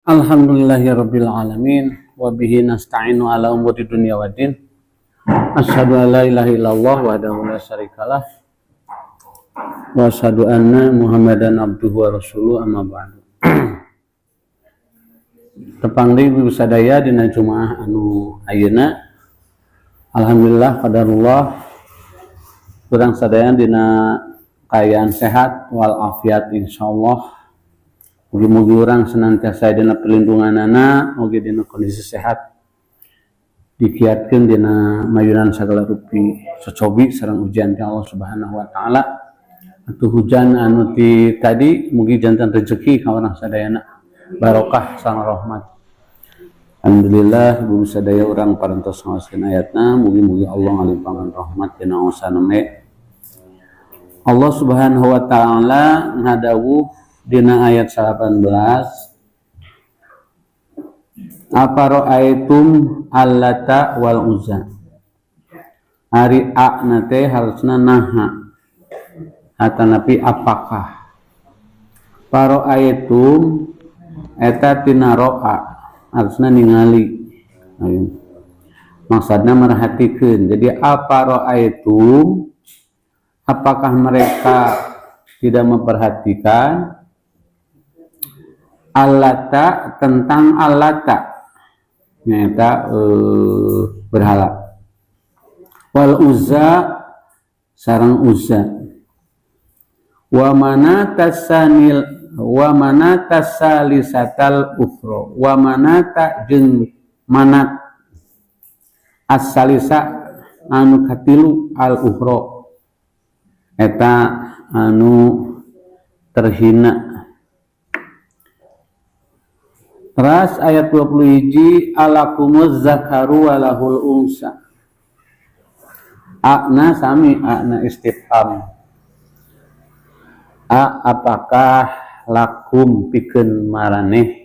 Alhamdulillahirabbil alamin wa bihi nasta'inu ala umuri dunya waddin. Asyhadu an la ilaha illallah wahdahu la syarikalah wa asyhadu anna Muhammadan abduhu wa rasuluhu amma ba'du. Tepangli ibu sadaya dina Jumaah anu ayeuna. Alhamdulillah qadarullah kurang sadaya dina kaayaan sehat wal afiat insyaallah. Mugi-mugi orang senantiasa dina perlindungan anak, mugi dina kondisi sehat, dikiatkeun dina mayunan sagala rupi cocobi sareng ujian ti Allah Subhanahu wa taala. Atuh hujan anu ti tadi mugi janten rezeki ka urang sadayana, barokah sareng rahmat. Alhamdulillah ibu sadaya urang parantos ngaoskeun ayatna, mugi-mugi Allah ngalimpahan rahmat dina osaneme. Allah Subhanahu wa taala ngadawuh dina ayat 18, apa ra'aitum allata wal uzza. Ari a nate harusna naha atanapi apakah. Para'aitum eta tina ro'a harusna ningali. Maksudna merhatikeun. Jadi apa ra'aitum, apakah mereka tidak memperhatikan allata, tentang allata nyata berhala, wal uzza sareng uzza, wa manata salisatal ukhra, wa manata jeung manat as-salisa anu katilu al ukhra eta anu terhina. Ras ayat 21, alakumuz zakaru walahul unsa. Akna sami, akna istifham. Apakah lakum pikeun maraneh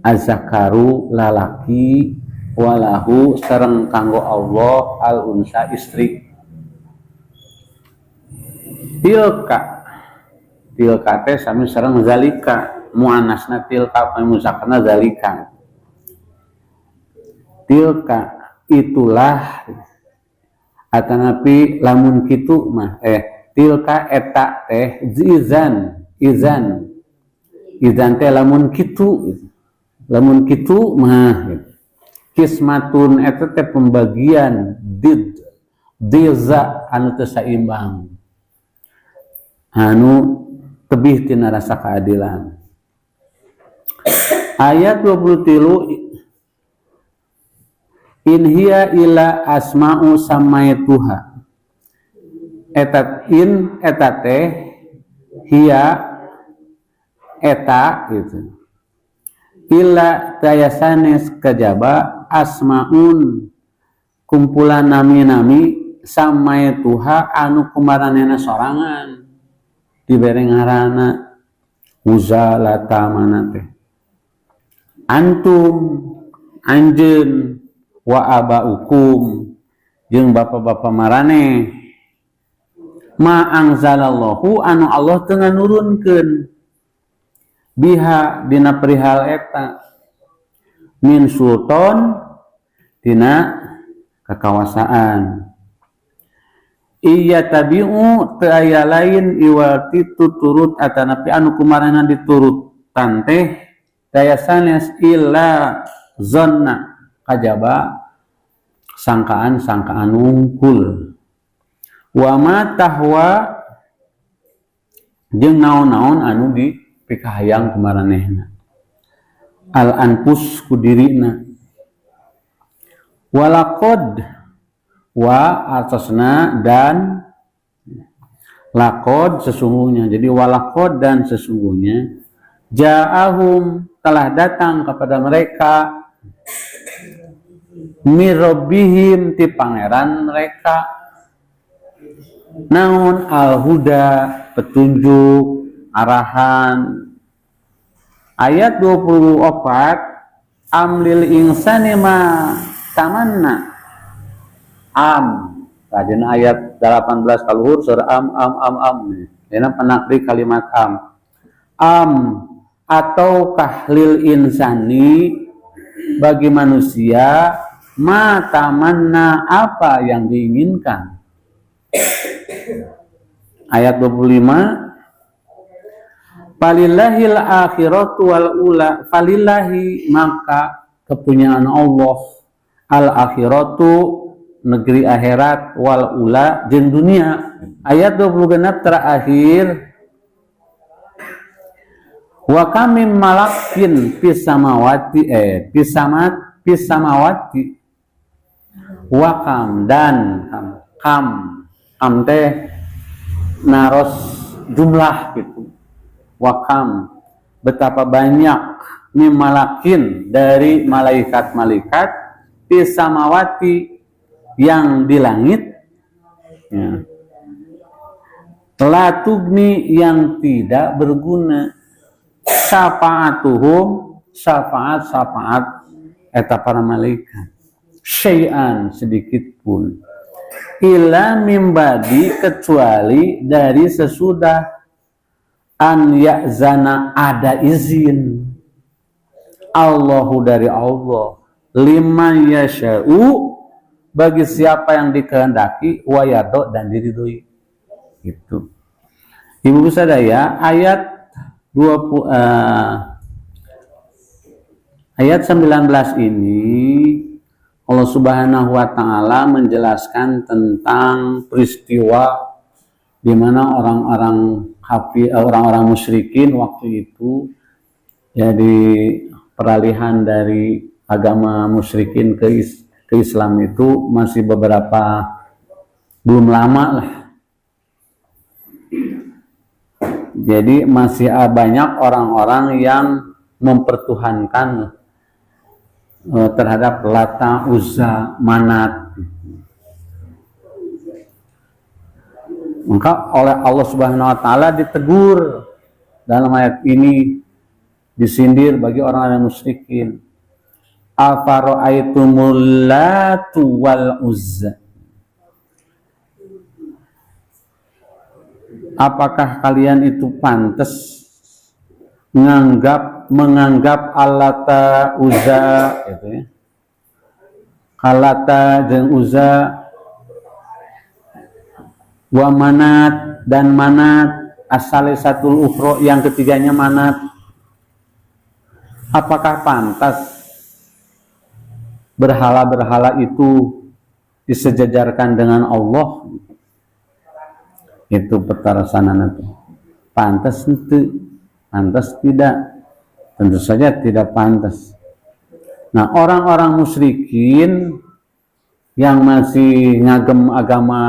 azakaru lalaki walahu sareng kanggo Allah al unsa istri. Tilka teh sami sareng zalika. Muannasna tilka, muzakarna zalika. Tilka itulah atanapi lamun kitu mah tilka eta teh izan teh lamun kitu mah kismatun eta teh pembagian diza anu teu saimbang anu tebih tina rasa keadilan. Ayat 23, in hiya ila asma'u samaituha. Eta in eta teh hiya eta gitu. Ila tayasanes kajaba asma'un kumpulan nami-nami samaituha anu kumaranena sorangan dibere ngaranna uzalata mana teh antum anjeun wa abaukum jeung bapa-bapa maraneh ma anzalallahu anu Allah teu nganurunkeun biha dina perihal eta min sultan dina kekawasaan iya tabi'u teu aya lain iwati tuturut atanapi anu kumaranna diturutan teh daya sanes illa zanna kajaba sangkaan unggul wa ma tahwa jeung naon-naon anu dipikahayang kumaranehna al anfus ku dirina walaqad wa atasna dan laqad sesungguhnya. Jadi walaqad dan sesungguhnya ja'ahum telah datang kepada mereka mirobihim ti pangeran mereka naun al-huda petunjuk arahan. Ayat 24, amlil insani ma tamanna Tadina ayat 18 kaluhur surah am dina penakdi kalimat am ataukah lil insani bagi manusia mata mana apa yang diinginkan. Ayat 25, falillahil akhiratu wal ula, falillahi maka kepunyaan Allah al akhiratu negeri akhirat wal ula jeung dunia. Ayat 20 genap terakhir, wa kamim malakin fis samawati fis samawati wa kam dan kam teh naros jumlah gitu. Wa kam betapa banyak mim malakin dari malaikat-malaikat fis samawati yang di langit ya. La tugni yang tidak berguna syafa'atuhum syafaat eta para malaikat syai'an sedikit pun illa mimbadi kecuali dari sesudah an ya'zana ada izin Allahu dari Allah liman yasha'u bagi siapa yang dikehendaki wa yardo dan diridhoi. Itu Ibu sadaya ayat 20 ayat 19 ini Allah Subhanahu wa taala menjelaskan tentang peristiwa di mana orang-orang kafir, orang-orang musyrikin waktu itu jadi peralihan dari agama musyrikin ke Islam itu masih beberapa belum lama lah. Jadi masih banyak orang-orang yang mempertuhankan terhadap Lata, Uzza, Manat. Maka oleh Allah Subhanahu wa taala ditegur dalam ayat ini, disindir bagi orang-orang musyrikin. Afara'aitumul Latu wal Uzza. Apakah kalian itu pantas menganggap Allata, Uzza gitu ya. Allata dan Uzza wa Manat dan Manat as-salisatul ukhra yang ketiganya Manat. Apakah pantas berhala-berhala itu disejajarkan dengan Allah? Itu petarasanan itu pantas itu, pantas tidak, tentu saja tidak pantas. Nah, orang-orang musyrikin yang masih ngagem agama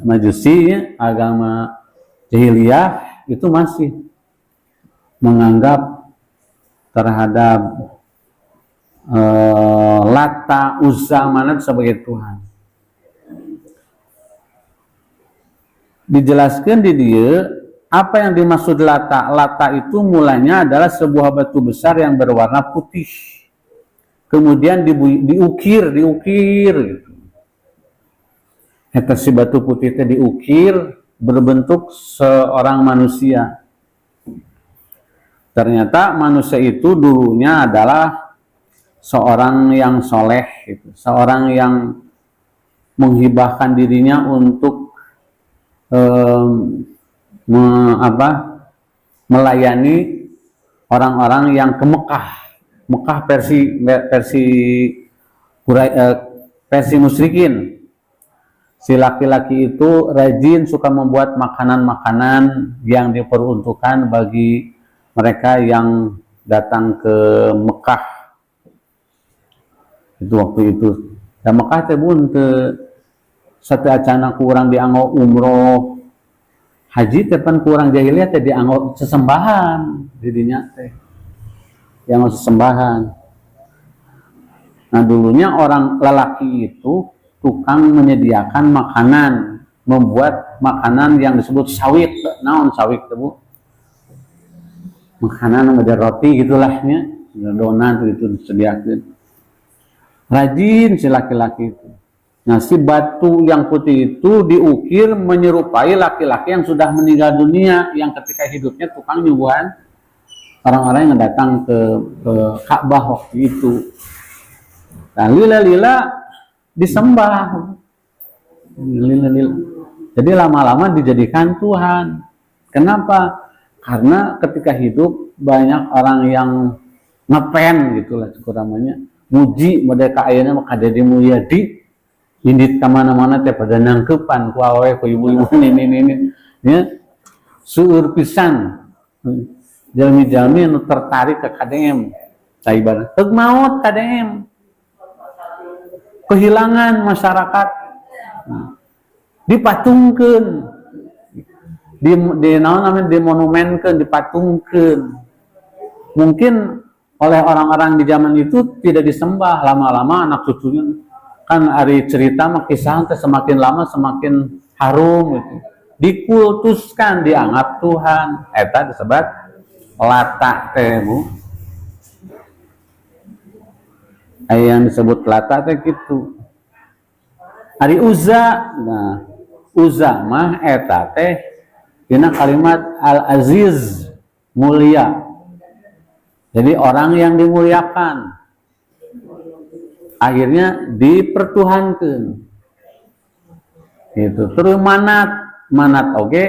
majusi, agama jahiliyah itu masih menganggap terhadap Lata, Uzza, Manat sebagai Tuhan. Dijelaskan di dia apa yang dimaksud Lata. Lata itu mulanya adalah sebuah batu besar yang berwarna putih, kemudian diukir gitu. Eta si batu putih itu diukir berbentuk seorang manusia. Ternyata manusia itu dulunya adalah seorang yang soleh, gitu. Seorang yang menghibahkan dirinya untuk melayani orang-orang yang ke Mekah versi musyrikin. Si laki-laki itu rajin suka membuat makanan-makanan yang diperuntukkan bagi mereka yang datang ke Mekah. Itu waktu itu. Dan Mekah teh bun satu acana kurang dianggo umroh haji tepan kurang jahiliyah teh dianggo sesembahan dirinya teh yang sesembahan. Nah, dulunya orang lelaki itu tukang menyediakan makanan, membuat makanan yang disebut sawit. Naon sawit teh Bu? Makanan model roti gitulahnya, donat itu disediakan. Rajin si laki-laki itu. Nah, si batu yang putih itu diukir menyerupai laki-laki yang sudah meninggal dunia, yang ketika hidupnya tukang nyuguhan orang-orang yang datang ke Ka'bah waktu itu. Nah, lila-lila disembah. Lila-lila. Jadi lama-lama dijadikan Tuhan. Kenapa? Karena ketika hidup banyak orang yang ngepen gitulah namanya. Muji mereka ayana maka jadi mulyadi. Indit kemana-mana teh pada nangkepan ku awe ku ibu-ibu ini ya. Seueur pisan. Jalmi-jalmi anu tertarik ke KDM. Saibana teug maot KDM. Kehilangan masyarakat. Dipatungkeun. Di naon namanya dimonumenkeun, dipatungkeun. Mungkin oleh orang-orang di zaman itu tidak disembah, lama-lama anak cucunya kan ari cerita mah kisah semakin lama semakin harum gitu. Dikultuskan, dianggap Tuhan. Eta disebut Lata teh Bu. Aya yang disebut Lata teh gitu. Ari Uzza, nah Uzza mah eta teh dina kalimat Al-Aziz, mulia. Jadi orang yang dimuliakan. Akhirnya dipertuhankan. Itu terus manat oke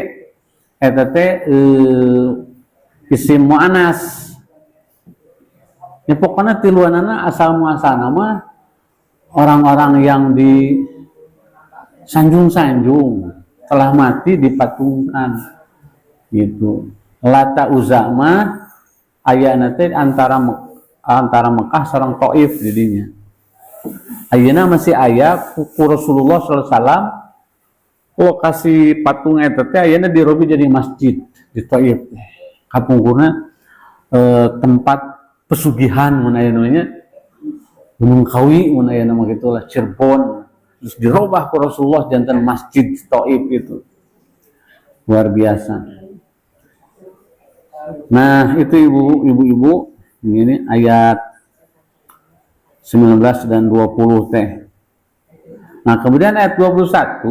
eta teh isim muannas. Ya pokoknya tiluanana asal muasalna mah orang-orang yang di sanjung-sanjung telah mati dipatungkan gitu. Lata Uzza mah ayana teh antara Mekah sareng Taif jadinya. Ayeuna masih aya ku Rasulullah sallallahu alaihi wasallam lokasi patung eta teh ayeuna dirobi jadi masjid di Taif. Kapungkurna tempat pesugihan mun aya namanya Gunung Kawi mun aya nama gitulah Cirebon. Terus dirubah ke Rasulullah jantan masjid Taif itu. Luar biasa. Nah, itu ibu-ibu ini ayat 19 dan 20 teh. Nah, kemudian ayat 21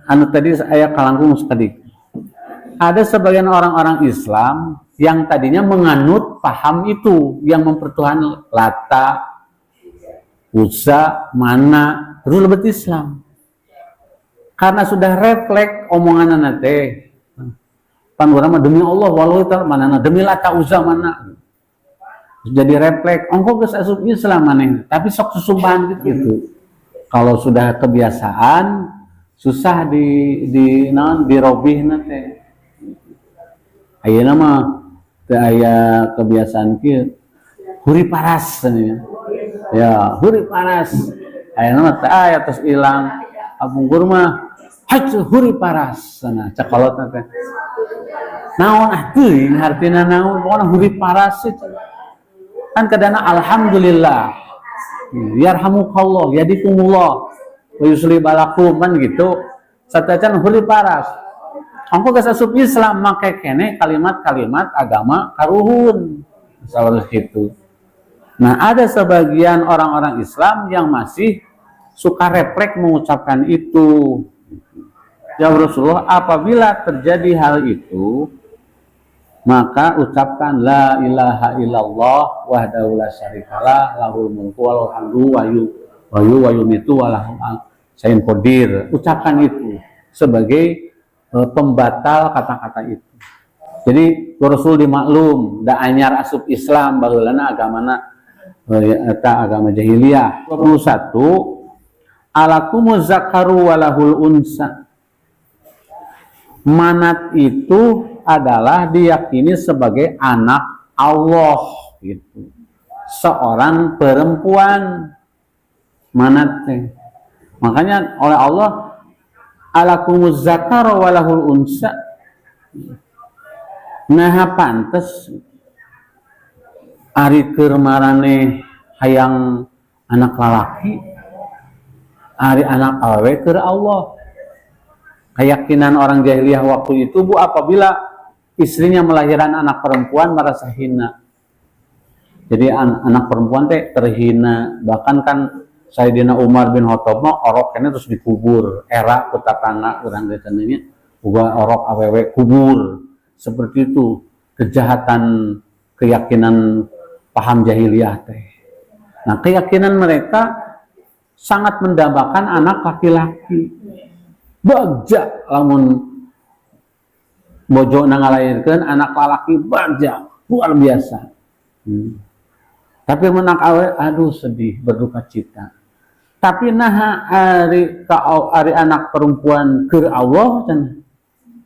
anu tadi ayat kalangkung tadi. Ada sebagian orang-orang Islam yang tadinya menganut paham itu, yang mempertuhan Lata, Uzza, Mana, terus lebet Islam. Karena sudah refleks omongan anak teh. Pan urang mah demi Allah walau itu manana demi Lata Uzza Mana. Jadi refleks engko geus asup Islam maneh, tapi sok susubahan gitu. Kalau sudah kebiasaan susah dirobihna teh. Ayeuna mah teu aya kebiasaan kieu. Huri paras ya, huri paras. Ayeuna mah teu aya tos ilang. Apungkur mah huri paras sana cakolot teh. Naon teuing hartina naon pokona huri paras itu. Kan kadana alhamdulillah. Yarhamukallah, yadikumullah, wa yusli balakum kan gitu. Satacan huri paras. Angko geus asup Islam make kene kalimat-kalimat agama karuhun. Seperti itu. Nah, ada sebagian orang-orang Islam yang masih suka refleks mengucapkan itu. Ya Rasulullah, apabila terjadi hal itu, maka ucapkan la ilaha illallah wahdahu la syarikalah lahul mulku wa lahul hamdu wa yumitu wa lahu sayin qadir. Ucapkan itu sebagai pembatal kata-kata itu. Jadi Rasul dimaklum da anyar asup Islam baheulana agamana eta agama jahiliyah. 21 alakumuz zakaru walahul unsa. Manat itu adalah diyakini sebagai anak Allah gitu. Seorang perempuan Manat teh. Makanya oleh Allah alakumuz zakaru walahul unsa. Nah pantes ari keur marane hayang anak lalaki, ari anak awe keur Allah. Keyakinan orang jahiliyah waktu itu Bu, apabila istrinya melahirkan anak perempuan merasa hina. Jadi anak perempuan teh terhina. Bahkan kan Sayyidina Umar bin Khattab mah oroknya terus dikubur. Era ku tatangga urang teh nya boga orok awewe kubur, seperti itu kejahatan keyakinan paham jahiliyah teh. Nah, keyakinan mereka sangat mendambakan anak laki-laki. Bagja lamun bojo ngalairkeun anak laki bagja luar biasa. Tapi menak awe aduh sedih berduka cita. Tapi nah ari anak perempuan keur Allah can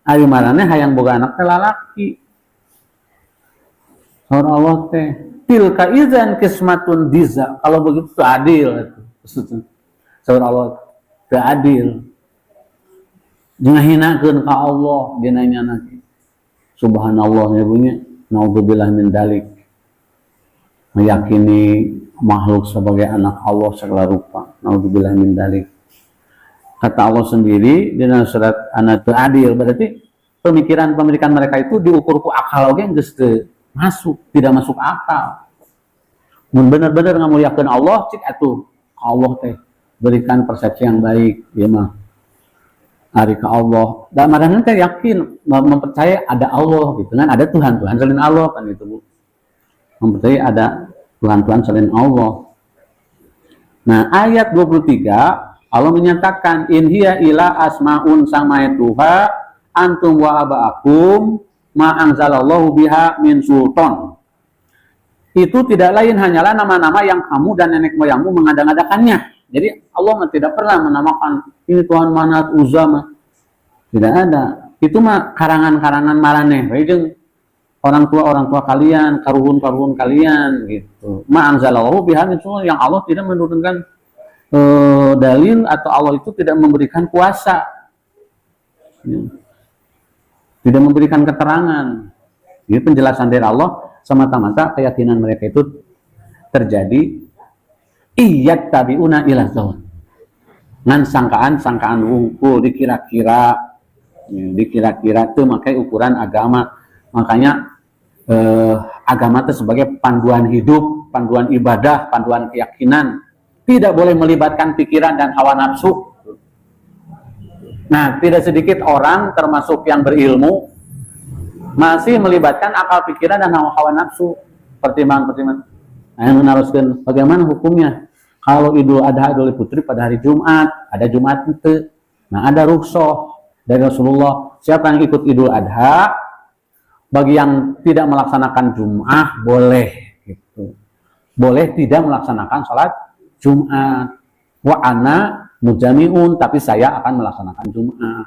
ari marane hayang boga anak teh lalaki. Saur Allah teh tilka idzan qismatun diza. Kalau begitu itu adil itu. Saur Allah teu adil. Ngahinakeun ka Allah dina nya subhanallah ya bunyi naudzubillah min dalik. Meyakini makhluk sebagai anak Allah segala rupa. Naudzubillah min dalik. Kata Allah sendiri dina surat An-Nahl adil, berarti pemikiran mereka itu diukur ku akal oge geus teu masuk, tidak masuk akal. Mun bener-bener ngamuliakeun Allah cik atuh Allah teh berikan persepsi yang baik ya mah. Ari ka Allah. Dan marana teh yakin mempercayai ada Allah gitu kan, ada Tuhan selain Allah kan itu Bu. Mempercayai ada Tuhan selain Allah. Nah, ayat 23 Allah menyatakan in hiya ila asmaun samaituha antum wa abaakum ma anzalallahu biha min sultan. Itu tidak lain hanyalah nama-nama yang kamu dan nenek moyangmu mengada-ngadakannya. Jadi Allah tidak pernah menamakan ini Tuhan Manat, Uzza. Tidak ada. Itu mah karangan-karangan maraneh. Jeung orang tua kalian, karuhun kalian gitu. Ma anzalallahu biha min sultan, yang Allah tidak menurunkan dalil atau Allah itu tidak memberikan kuasa. Tidak memberikan keterangan. Ini penjelasan dari Allah, semata-mata keyakinan mereka itu terjadi iyat tabiuna ila zaun. Ngan sangkaan wungkul dikira-kira itu makai ukuran agama. Makanya agama itu sebagai panduan hidup, panduan ibadah, panduan keyakinan. Tidak boleh melibatkan pikiran dan hawa nafsu. Nah, tidak sedikit orang termasuk yang berilmu masih melibatkan akal pikiran dan hawa nafsu. Pertimbangan. Nah, yang menaruskan bagaimana hukumnya kalau Idul Adha, Idul Fitri pada hari Jumat, ada Jumat itu. Nah, ada rukhsah dari Rasulullah. Siapa yang ikut Idul Adha, bagi yang tidak melaksanakan Jumat boleh gitu. Boleh tidak melaksanakan sholat Jumat. Wa ana mujami'un, tapi saya akan melaksanakan Jumat.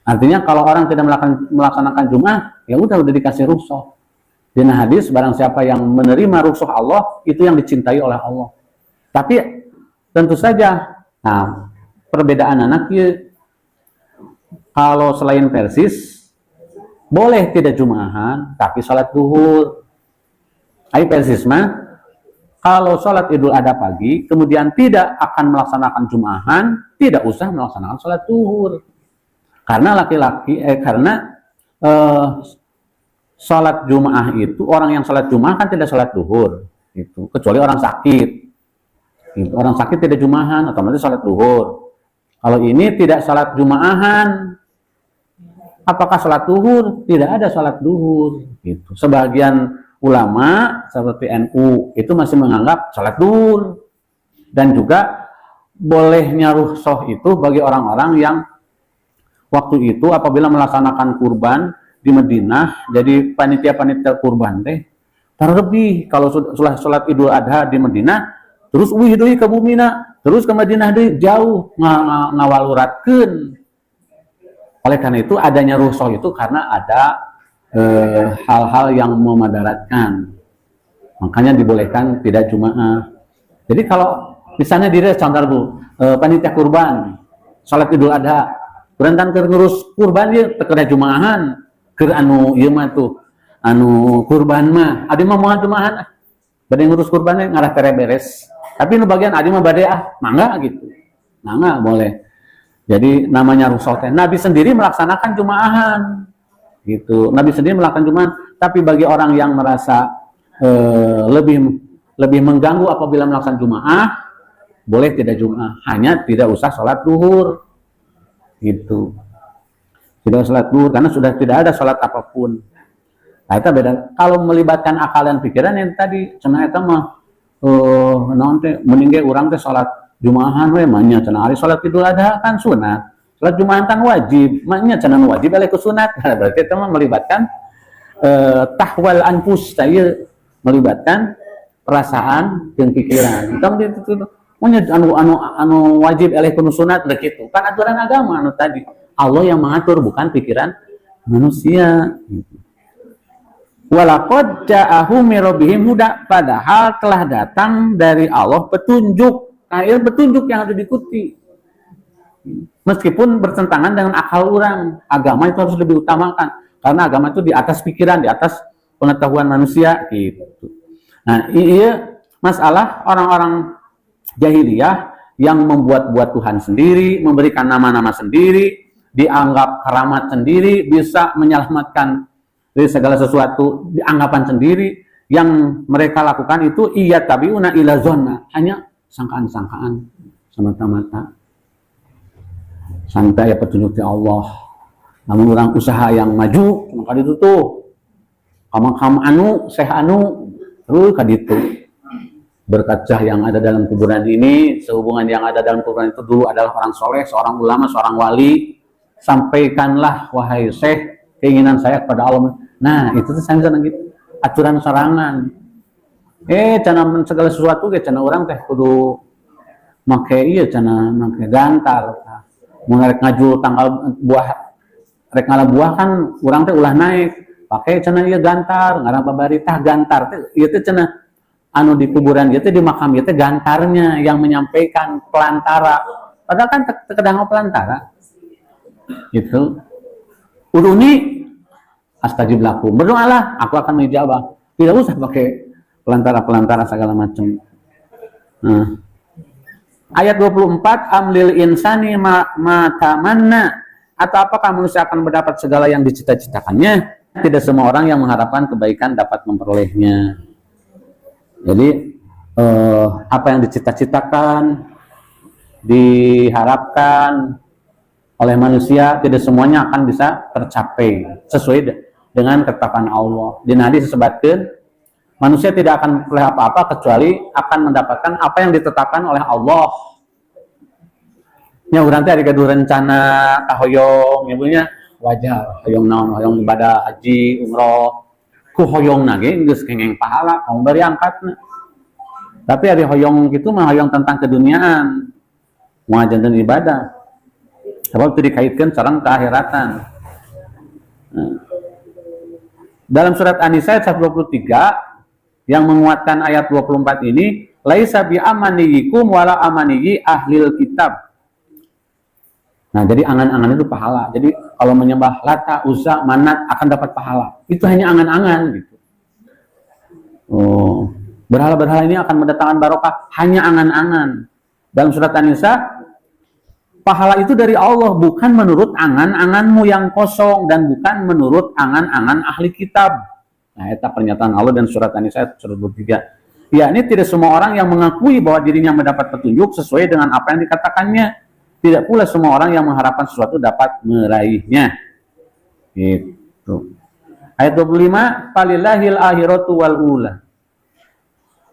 Artinya kalau orang tidak melaksanakan Jumat, ya udah dikasih rukhsah. Dina hadis barang siapa yang menerima rukhsah Allah, itu yang dicintai oleh Allah. Tapi tentu saja, nah, perbedaan anak ya, kalau selain Persis boleh tidak Jum'ahan, tapi salat duhur. Ai Persis mah kalau sholat Idul Adha pagi, kemudian tidak akan melaksanakan Jum'ahan, tidak usah melaksanakan sholat duhur. Karena sholat Jum'ah itu, orang yang sholat Jum'ah kan tidak sholat duhur. Gitu. Kecuali orang sakit. Gitu. Orang sakit tidak Jum'ahan, otomatis sholat duhur. Kalau ini tidak sholat Jum'ahan, apakah sholat duhur? Tidak ada sholat duhur. Gitu. Sebagian ulama seperti NU itu masih menganggap sholat duhur, dan juga bolehnya rukhsah itu bagi orang-orang yang waktu itu apabila melaksanakan kurban di Madinah, jadi panitia kurban teh terlebih kalau sudah sholat Idul Adha di Madinah terus deui ke bumina, terus ke Madinah deui jauh ngawaluratkeun. Oleh karena itu adanya rukhsah itu karena ada hal-hal yang memadaratkan, makanya dibolehkan tidak Jum'ah. Jadi kalau misalnya diri contoh Bu, panitia kurban salat Idul Adha berantan keur ngurus kurban dia tekeda Jum'ahan keur anu ieu mah tuh anu kurban mah adi mah moal Jum'ahan bade ngurus kurban ngarah tere beres, tapi nu bagian adi mah bade mangga gitu, mangga boleh. Jadi namanya rukhsah teh. Nabi sendiri melaksanakan Jum'ahan gitu. Nabi sendiri melakukan Jumat, tapi bagi orang yang merasa lebih mengganggu apabila melakukan Jumat, boleh tidak Jumat, hanya tidak usah sholat duhur gitu. tidak salat duhur karena sudah tidak ada salat apapun. Nah, itu beda. Kalau melibatkan akal dan pikiran yang tadi cenah eta mah naon teh mending ge urang teh salat Jumaahan we manya cenah ari salat Idul Adha kan sunat. Salat Jumaahan kan wajib, manya cenah wajib balik ke sunat. Nah, berarti itu mah melibatkan tahwal anfus, saya melibatkan perasaan dan pikiran. Itu manya anu wajib eleh kudu sunat begitu. Kan aturan agama anu tadi. Allah yang mengatur bukan pikiran manusia. Walaqad ja'ahum min rabbihim huda, padahal telah datang dari Allah petunjuk. Nah, itu petunjuk yang harus diikuti. Meskipun bertentangan dengan akal orang, agama itu harus lebih utamakan karena agama itu di atas pikiran, di atas pengetahuan manusia gitu. Nah, iya masalah orang-orang jahiliyah yang membuat-buat Tuhan sendiri, memberikan nama-nama sendiri, dianggap keramat sendiri, bisa menyelamatkan dari segala sesuatu, dianggapan sendiri. Yang mereka lakukan itu iya tabiuna ila zonna, hanya sangkaan-sangkaan semata-mata. Sampai ya petunjuk dari Allah. Namun orang usaha yang maju, maka itu tuh kam anu, seh anu, terus kaditu. Berkat yang ada dalam kuburan ini, sehubungan yang ada dalam kuburan itu dulu adalah orang soleh, seorang ulama, seorang wali. Sampaikanlah wahai syekh keinginan saya kepada Allah. Nah, itu tuh saya gitu. Aturan sorangan. Cana segala sesuatu ge cana orang teh kudu make ieu cana make gantar. Mun rek ngaju tanggal buah rek ngala buah kan urang teh ulah naik. Pake cana ieu gantar, ngaran babari tah gantar teh ieu teh cana anu di kuburan ieu teh di makam ieu teh gantarnya yang menyampaikan pelantara. Padahal kan terkadang pelantara. Itu uduni astajib lakum. Berdoalah, aku akan menjawab. Tidak usah pakai pelantara-pelantara segala macam. Nah. Ayat 24, amlil insani matamanna, atau apakah manusia akan mendapat segala yang dicita-citakannya? Tidak semua orang yang mengharapkan kebaikan dapat memperolehnya. Jadi apa yang dicita-citakan, diharapkan oleh manusia, tidak semuanya akan bisa tercapai sesuai dengan ketetapan Allah. Di hadis disebutkan manusia tidak akan memperoleh apa-apa kecuali akan mendapatkan apa yang ditetapkan oleh Allah. Nya urang teh ari gaduh rencana kahoyong, nyebunya wajar, hoyong naon, hoyong ibadah haji, umroh. Ku hoyongna ge geus kengeng pahala, kamu bari angkatna. Tapi ari hoyong kitu mah hoyong tentang keduniaan. Moal janten ibadah. Sebab itu dikaitkan sareng keakhiratan. Nah. Dalam surat An-Nisa ayat 123 yang menguatkan ayat 24 ini, laisa bi amaniyikum wala amaniyi ahlil kitab. Nah, jadi angan-angan itu pahala. Jadi kalau menyembah Lata, Uzza, Manat akan dapat pahala. Itu hanya angan-angan gitu. Oh, berhala-berhala ini akan mendatangkan barokah, hanya angan-angan. Dalam surat An-Nisa, pahala itu dari Allah, bukan menurut angan-anganmu yang kosong dan bukan menurut angan-angan ahli kitab. Nah, itu pernyataan Allah dan surat An-Nisa ayat 123. Ya, ini tidak semua orang yang mengakui bahwa dirinya mendapat petunjuk sesuai dengan apa yang dikatakannya. Tidak pula semua orang yang mengharapkan sesuatu dapat meraihnya. Gitu. Ayat 25, falillahil akhiratu wal ula.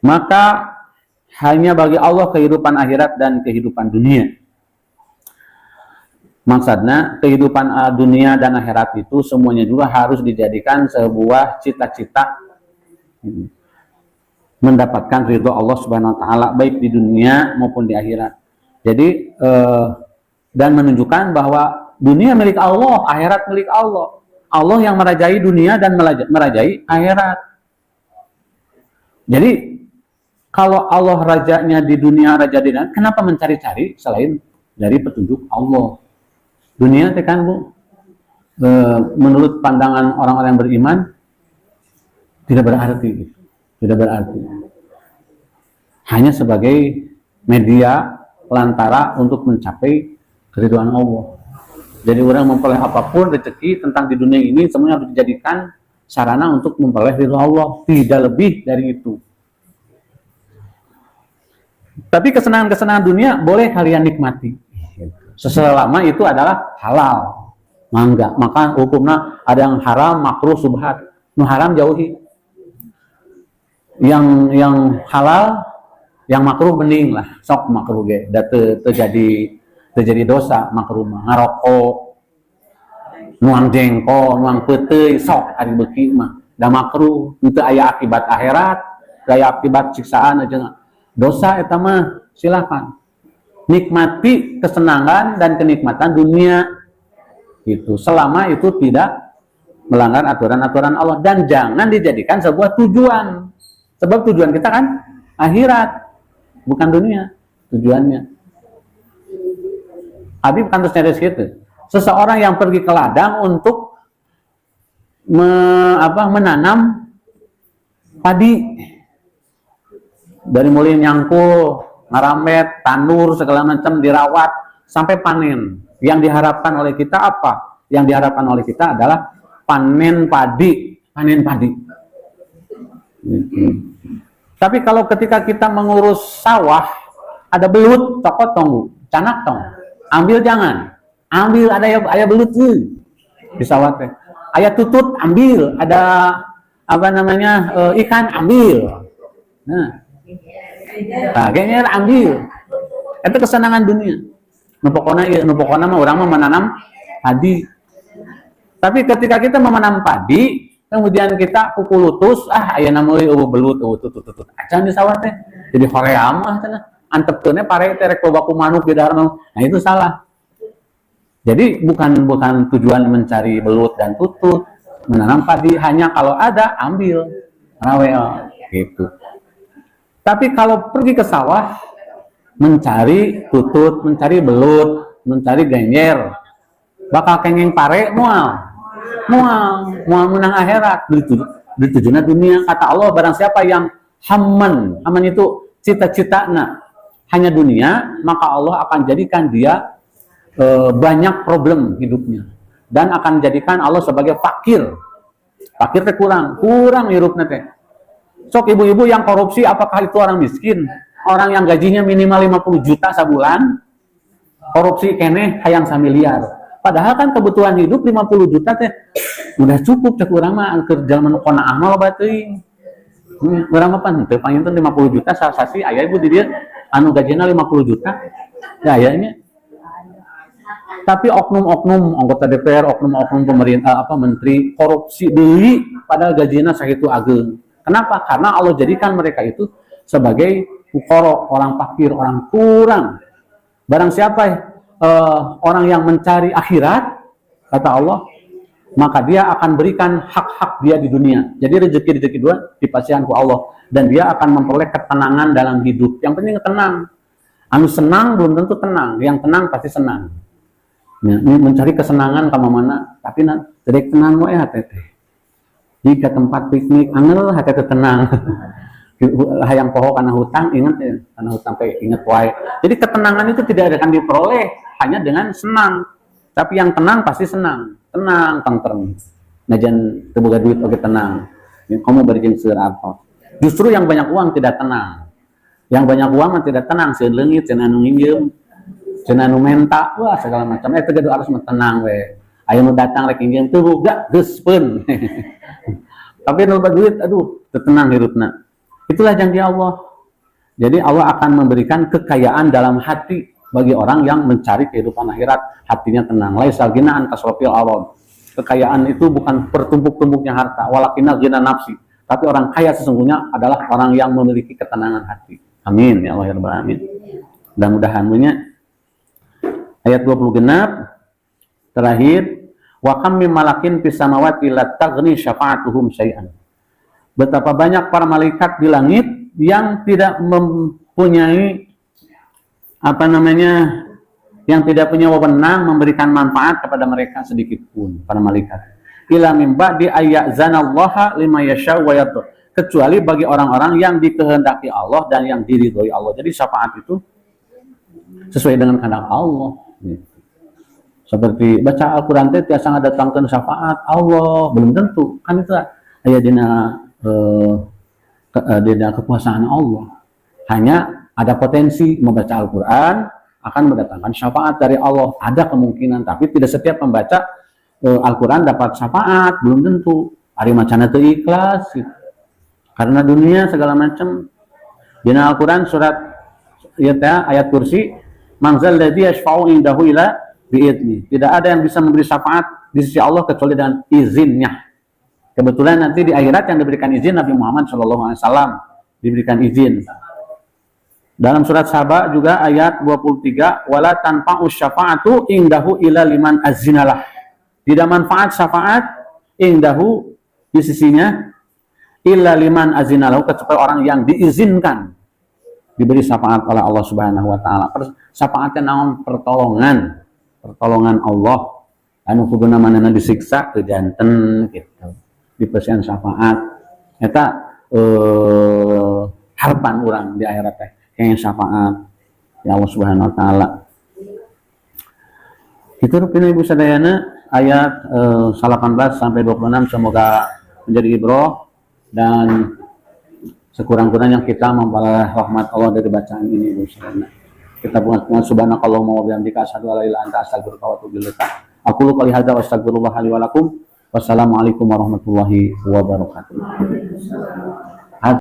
Maka hanya bagi Allah kehidupan akhirat dan kehidupan dunia. Maksudnya kehidupan dunia dan akhirat itu semuanya juga harus dijadikan sebuah cita-cita mendapatkan ridho Allah Subhanahu wa taala baik di dunia maupun di akhirat. Jadi dan menunjukkan bahwa dunia milik Allah, akhirat milik Allah. Allah yang merajai dunia dan merajai akhirat. Jadi kalau Allah rajanya di dunia, raja di dunia, kenapa mencari-cari selain dari petunjuk Allah? Dunia tekan Bu, menurut pandangan orang-orang yang beriman tidak berarti, tidak berarti. Hanya sebagai media pelantara untuk mencapai keridhaan Allah. Jadi orang memperoleh apapun rezeki tentang di dunia ini semuanya harus dijadikan sarana untuk memperoleh ridho Allah, tidak lebih dari itu. Tapi kesenangan-kesenangan dunia boleh kalian nikmati selama itu adalah halal. Mangga. Maka hukumnya ada yang haram, makruh, subhat. Nu haram jauhi. Yang halal, yang makruh bening lah. Sok makruh ge. Da terjadi dosa makruh mah. Ngarokok, nuang jengkol, nuang peuteuy, sok ari beuki mah. Da makruh, teu aya akibat akhirat, aya akibat siksaan aja. Dosa eta mah silakan. Nikmati kesenangan dan kenikmatan dunia itu selama itu tidak melanggar aturan-aturan Allah dan jangan dijadikan sebuah tujuan. Sebab tujuan kita kan akhirat, bukan dunia tujuannya. Abi bukan terus nyari gitu. Seseorang yang pergi ke ladang untuk menanam padi dari mulai nyangkul, ngaramet, tandur segala macam dirawat sampai panen. Yang diharapkan oleh kita apa? Yang diharapkan oleh kita adalah panen padi. Tapi kalau ketika kita mengurus sawah, ada belut, cokot tonggu, canak tong, ambil jangan, ambil ada belut di sawah teh, aya tutut ambil, ada ikan ambil, nah kayaknya ambil, itu kesenangan dunia. Nupokona mah orang mah menanam padi. Tapi ketika kita menanam padi, kemudian kita pukul lutus, ayeuna meuli belut tutut. Acan di sawah teh. Jadi horea mah cenah. Antepkeunna pare teh rek loba ku manuk di dahareun. Nah itu salah. Jadi bukan tujuan mencari belut dan tutut. Menanam padi hanya kalau ada ambil. Rawe gitu. Tapi kalau pergi ke sawah mencari tutut, mencari belut, mencari genjer, bakal kenging pare mual menang akhirat, ditujuan dunia. Kata Allah, barang siapa yang hamman itu cita-citana hanya dunia, maka Allah akan jadikan dia banyak problem hidupnya dan akan jadikan Allah sebagai fakir teh kurang hirupna teh. Sok ibu-ibu yang korupsi, apakah itu orang miskin? Orang yang gajinya minimal 50 juta sebulan, korupsi keneh hayang 1 miliar. Padahal kan kebutuhan hidup 50 juta teh udah cukup cek urang mah angker jaman qanaah mah loba teuing. Urang mah pan teu panginten 50 juta sasi aya ibu di dieu anu gajina 50 juta. Ya ayanya. Tapi oknum-oknum anggota DPR, oknum-oknum pemerintah menteri korupsi deui padahal gajina sakitu ageung. Kenapa? Karena Allah jadikan mereka itu sebagai fuqara, orang fakir, orang kurang. Barang siapa orang yang mencari akhirat, kata Allah, maka dia akan berikan hak-hak dia di dunia. Jadi rezeki dua dipasihan ku Allah dan dia akan memperoleh ketenangan dalam hidup. Yang penting tenang. Anu senang belum tentu tenang, yang tenang pasti senang. Ya, mencari kesenangan ke mana, tapi jadi tenang wae hate teh. Jika tempat piknik angel hate teh tenang. Hayang poho karena hutang, ingat ya, karena hutang kayak ingat wae. Jadi ketenangan itu tidak akan diperoleh hanya dengan senang. Tapi yang tenang pasti senang, tenang, tentrem. Najan teu boga duit oge tenang. Kamu berjing seueur apa? Justru yang banyak uang tidak tenang. Yang banyak uang mah tidak tenang, seueur leungit, cenah anu nginjeum, cenah anu menta, wah segala macam. Teu kudu harus tenang we. Aya nu datang rek nginjeum teu boga geus peun. Tapi nu duit, aduh, teu tenang hirupna. Itulah janji Allah. Jadi Allah akan memberikan kekayaan dalam hati bagi orang yang mencari kehidupan akhirat, hatinya tenang. Laisal ghina an kasrafil arad. Kekayaan itu bukan pertumpuk-tumpuknya harta, walakinal ghina nafsi. Tapi orang kaya sesungguhnya adalah orang yang memiliki ketenangan hati. Amin ya Allah ya rabbal alamin. Mudah-mudahan ayat 20 genap terakhir, wa kam mim malakin fis samawati la taghni syafa'atuhum syai'an. Betapa banyak para malaikat di langit yang tidak mempunyai yang tidak punya wewenang memberikan manfaat kepada mereka sedikit pun, para malaikat. Ila min ba'di ayyazanallaha lima yasha wa yarda. Kecuali bagi orang-orang yang dikehendaki Allah dan yang diridhoi Allah. Jadi syafaat itu sesuai dengan kehendak Allah. Seperti baca Al-Qur'an teh tiasa ngadatangkeun syafaat Allah, belum tentu. Kan itu aya dina kekuasaan Allah. Hanya ada potensi membaca Al-Quran akan mendatangkan syafaat dari Allah. Ada kemungkinan, tapi tidak setiap membaca Al-Quran dapat syafaat, belum tentu. Ari macana teu ikhlas gitu. Karena dunia segala macam. Di Al-Quran surat ayat kursi, mangzal ladzi yashfa'u indahu ila bi'idni. Tidak ada yang bisa memberi syafaat di sisi Allah kecuali dengan izinnya. Kebetulan nanti di akhirat yang diberikan izin Nabi Muhammad SAW diberikan izin. Dalam surat Saba juga ayat 23, wala tanfa'u syafa'atu indahu ila liman azinalah. Tidak manfaat syafaat indahu di sisinya illa liman azinalahu, kecuali orang yang diizinkan diberi syafaat oleh Allah Subhanahu wa taala. Syafaatnya naon? Pertolongan Allah. Anu kuduna manehna disiksa teu janten gitu. Dipeusian syafaat. Eta harapan urang di akhirat teh kenging syafaat ya Allah Subhanahu wa taala. Itu rupina Ibu sadayana ayat 18 sampai 26 semoga menjadi ibroh dan sekurang-kurangnya kita memperoleh rahmat Allah dari bacaan ini Ibu sadayana. Kita bunga subhanakallahumma wa bihamdika asyhadu an la ilaha illa anta astaghfiruka wa atubu ilaik. Aku lu qouli hadza wa astaghfirullah li wa lakum. Wassalamualaikum warahmatullahi wabarakatuh.